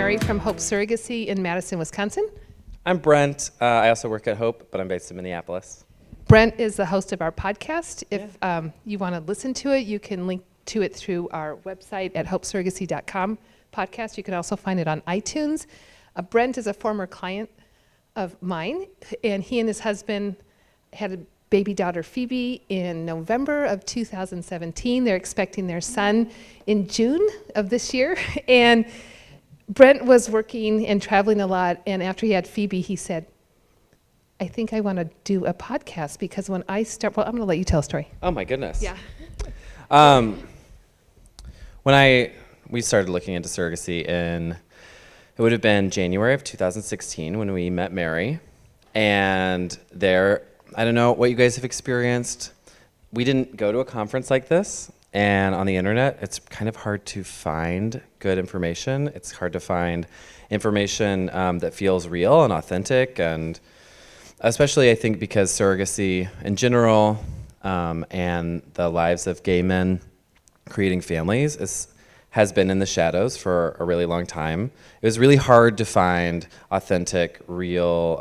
Mary from Hope Surrogacy in Madison, Wisconsin. I'm Brent. I also work at Hope, but I'm based in Minneapolis. Brent is the host of our podcast. If you want to listen to it, you can link to it through our website at hopesurrogacy.com podcast. You can also find it on iTunes. Brent is a former client of mine, and he and his husband had a baby daughter, Phoebe, in November of 2017. They're expecting their son in June of this year. And Brent was working and traveling a lot, and after he had Phoebe, he said, I think I want to do a podcast, because when I start, well, I'm going to let you tell a story. Oh my goodness. Yeah. When we started looking into surrogacy it would have been January of 2016 when we met Mary. And I don't know what you guys have experienced. We didn't go to a conference like this. And on the internet, it's kind of hard to find good information. It's hard to find information that feels real and authentic, and especially I think because surrogacy in general and the lives of gay men creating families has been in the shadows for a really long time. It was really hard to find authentic, real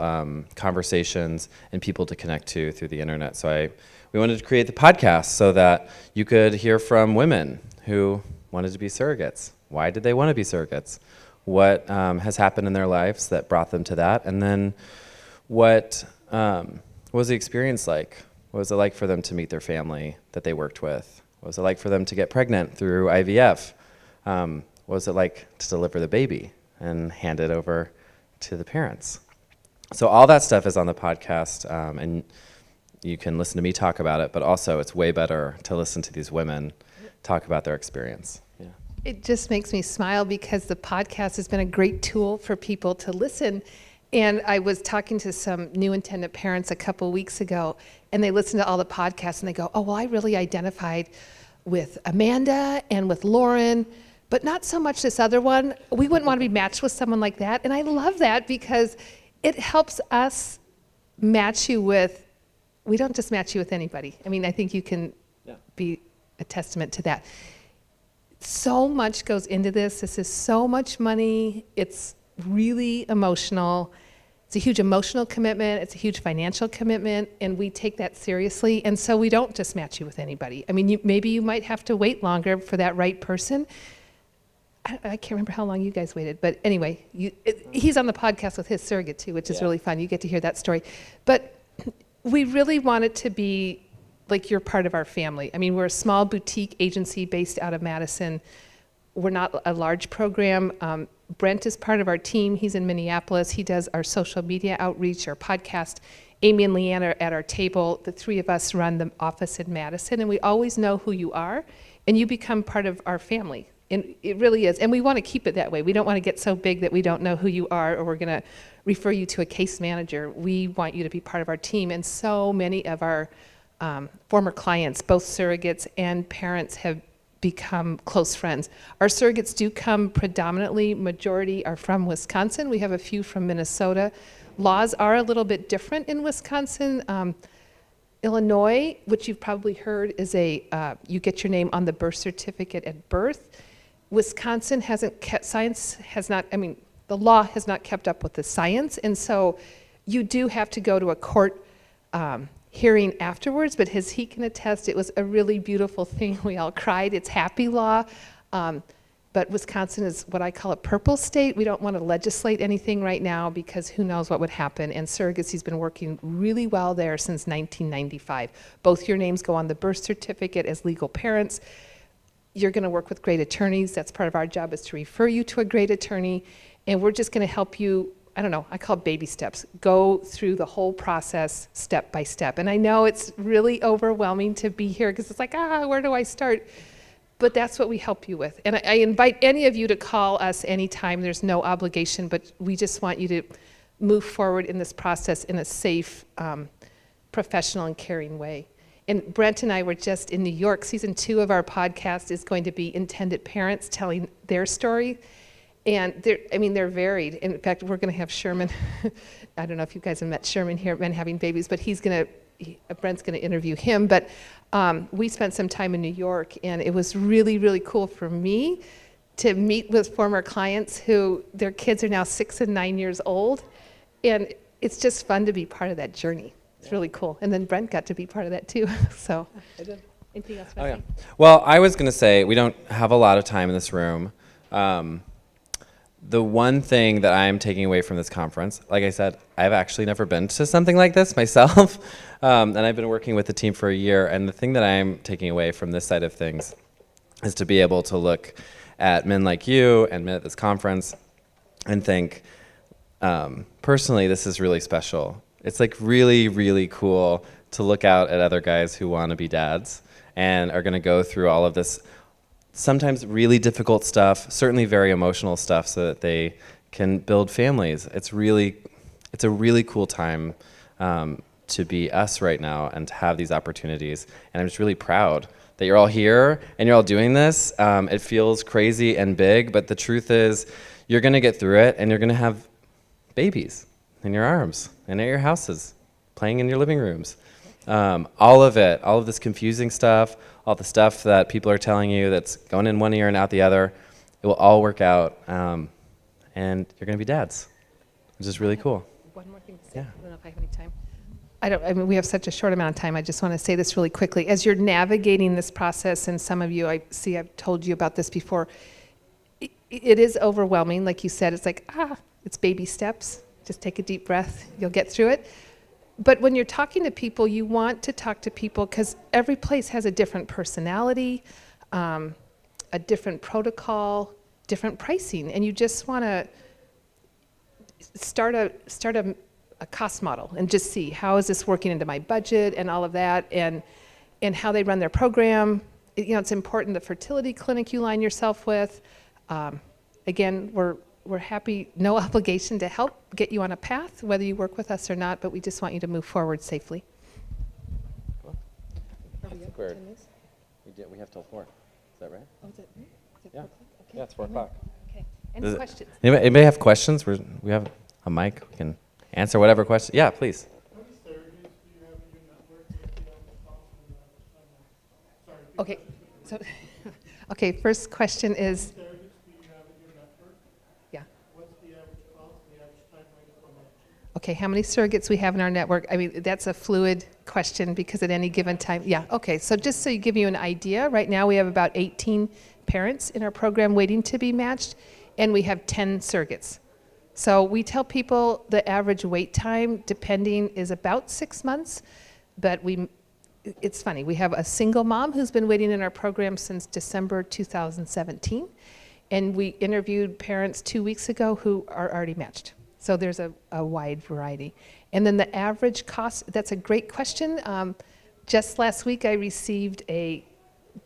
conversations and people to connect to through the internet. So we wanted to create the podcast so that you could hear from women who wanted to be surrogates. Why did they want to be surrogates? What has happened in their lives that brought them to that? And then what was the experience like? What was it like for them to meet their family that they worked with? What was it like for them to get pregnant through IVF? What was it like to deliver the baby and hand it over to the parents? So all that stuff is on the podcast, and you can listen to me talk about it, but also it's way better to listen to these women talk about their experience. Yeah. It just makes me smile, because the podcast has been a great tool for people to listen. And I was talking to some new intended parents a couple weeks ago, and they listened to all the podcasts, and they go, oh, well, I really identified with Amanda and with Lauren, but not so much this other one. We wouldn't want to be matched with someone like that. And I love that, because it helps us match you with, we don't just match you with anybody. I mean, I think you can be a testament to that. So much goes into this. This is so much money. It's really emotional. It's a huge emotional commitment. It's a huge financial commitment, and we take that seriously. And so we don't just match you with anybody. I mean, maybe you might have to wait longer for that right person. I can't remember how long you guys waited, but anyway, he's on the podcast with his surrogate too, which is really fun. You get to hear that story. But we really want it to be like you're part of our family. I mean, we're a small boutique agency based out of Madison. We're not a large program. Brent is part of our team. He's in Minneapolis. He does our social media outreach, our podcast. Amy and LeeAnn are at our table. The three of us run the office in Madison, and we always know who you are, and you become part of our family. And it really is. And we want to keep it that way. We don't want to get so big that we don't know who you are, or we're going to refer you to a case manager. We want you to be part of our team. And so many of our former clients, both surrogates and parents, have become close friends. Our surrogates do come predominantly, majority are from Wisconsin. We have a few from Minnesota. Laws are a little bit different in Wisconsin. Illinois, which you've probably heard, is you get your name on the birth certificate at birth. Wisconsin hasn't kept, the law has not kept up with the science, and so you do have to go to a court hearing afterwards, but as he can attest, it was a really beautiful thing. We all cried. It's happy law, but Wisconsin is what I call a purple state. We don't want to legislate anything right now, because who knows what would happen, and surrogacy's been working really well there since 1995. Both your names go on the birth certificate as legal parents. You're going to work with great attorneys. That's part of our job, is to refer you to a great attorney, and we're just going to help you, I don't know, I call it baby steps. Go through the whole process step by step. And I know it's really overwhelming to be here, because it's like, where do I start? But that's what we help you with. And I invite any of you to call us anytime. There's no obligation, but we just want you to move forward in this process in a safe, professional, and caring way. And Brent and I were just in New York. Season 2 of our podcast is going to be intended parents telling their story. And they're varied. In fact, we're going to have Sherman. I don't know if you guys have met Sherman here at Men Having Babies, but Brent's going to interview him. But we spent some time in New York, and it was really, really cool for me to meet with former clients who their kids are now 6 and 9 years old. And it's just fun to be part of that journey. It's really cool. And then Brent got to be part of that too. So, anything else? Oh, yeah. Well, I was going to say, we don't have a lot of time in this room. The one thing that I'm taking away from this conference, like I said, I've actually never been to something like this myself. And I've been working with the team for a year. And the thing that I'm taking away from this side of things is to be able to look at men like you and men at this conference and think, personally, this is really special. It's like really, really cool to look out at other guys who want to be dads and are going to go through all of this sometimes really difficult stuff, certainly very emotional stuff, so that they can build families. It's a really cool time to be us right now and to have these opportunities. And I'm just really proud that you're all here and you're all doing this. It feels crazy and big, but the truth is you're going to get through it, and you're going to have babies in your arms and at your houses, playing in your living rooms. All of it, all of this confusing stuff, all the stuff that people are telling you that's going in one ear and out the other, it will all work out, and you're going to be dads, which is really cool. One more thing to say. Yeah. I don't know if I have any time. I mean, we have such a short amount of time. I just want to say this really quickly. As you're navigating this process, and some of you, I've told you about this before, it is overwhelming. Like you said, it's like, it's baby steps. Just take a deep breath. You'll get through it. But when you're talking to people, you want to talk to people because every place has a different personality, a different protocol, different pricing, and you just want to start a cost model and just see how is this working into my budget and all of that, and how they run their program. It's important the fertility clinic you line yourself with. Again, we're happy, no obligation to help get you on a path, whether you work with us or not, but we just want you to move forward safely. Cool. I think we have till 4. Is that right? Oh, is it right? Is it Yeah. 4 o'clock? Okay. Yeah, it's 4 o'clock. Okay. Any questions? Anybody have questions? We have a mic. We can answer whatever question. Yeah, please. What surrogates do you have in your network? Okay. So, okay. First question is. Surrogates do you have in your network? Yeah. What's the average cost and the average timeline for matching? Okay, how many surrogates we have in our network? I mean, that's a fluid question because at any given time, yeah, okay. So just so you give you an idea, right now we have about 18 parents in our program waiting to be matched, and we have 10 surrogates. So we tell people the average wait time, depending, is about 6 months, but it's funny, we have a single mom who's been waiting in our program since December 2017, and we interviewed parents 2 weeks ago who are already matched. So there's a wide variety. And then the average cost, that's a great question. Just last week I received a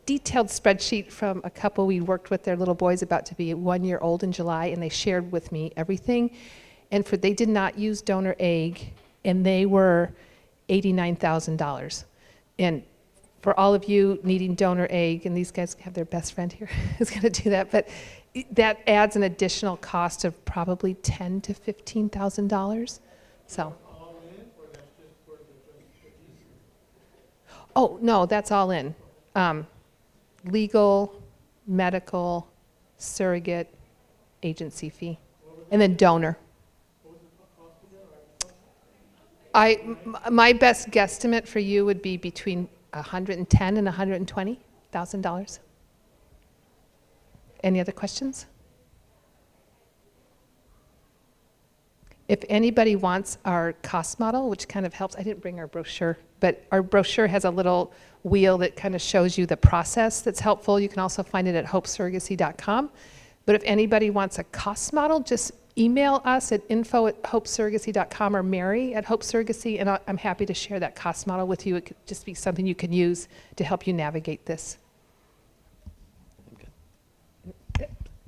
detailed spreadsheet from a couple we worked with. Their little boy's about to be 1 year old in July, and they shared with me everything. And they did not use donor egg, and they were $89,000. And for all of you needing donor egg, and these guys have their best friend here who's going to do that, but that adds an additional cost of probably $10,000 to $15,000. So. All in, or that's just for the Oh no, that's all in. Legal, medical, surrogate, agency fee, and then donor. My best guesstimate for you would be between $110,000 and $120,000. Any other questions? If anybody wants our cost model, which kind of helps, I didn't bring our brochure, but our brochure has a little wheel that kind of shows you the process that's helpful. You can also find it at hopesurrogacy.com. But if anybody wants a cost model, just email us at info@hopesurrogacy.com or Mary at Hope Surrogacy, and I'm happy to share that cost model with you. It could just be something you can use to help you navigate this.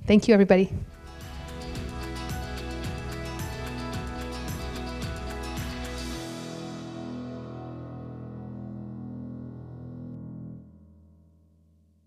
Thank you, everybody.